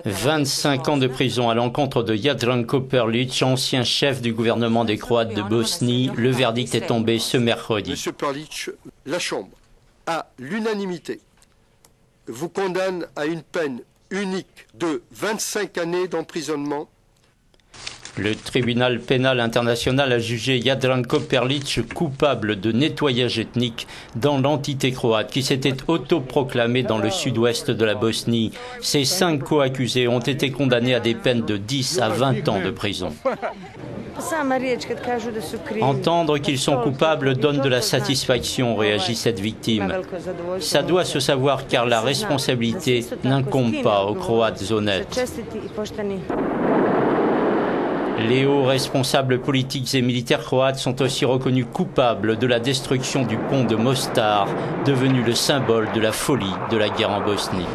25 ans de prison à l'encontre de Jadranko Perlic, ancien chef du gouvernement des Croates de Bosnie. Le verdict est tombé ce mercredi. Monsieur Perlic, la Chambre, à l'unanimité, vous condamne à une peine unique de 25 années d'emprisonnement. Le tribunal pénal international a jugé Jadranko Perlic coupable de nettoyage ethnique dans l'entité croate qui s'était autoproclamée dans le sud-ouest de la Bosnie. Ces 5 co-accusés ont été condamnés à des peines de 10 à 20 ans de prison. Entendre qu'ils sont coupables donne de la satisfaction, réagit cette victime. Ça doit se savoir car la responsabilité n'incombe pas aux Croates honnêtes. Les hauts responsables politiques et militaires croates sont aussi reconnus coupables de la destruction du pont de Mostar, devenu le symbole de la folie de la guerre en Bosnie.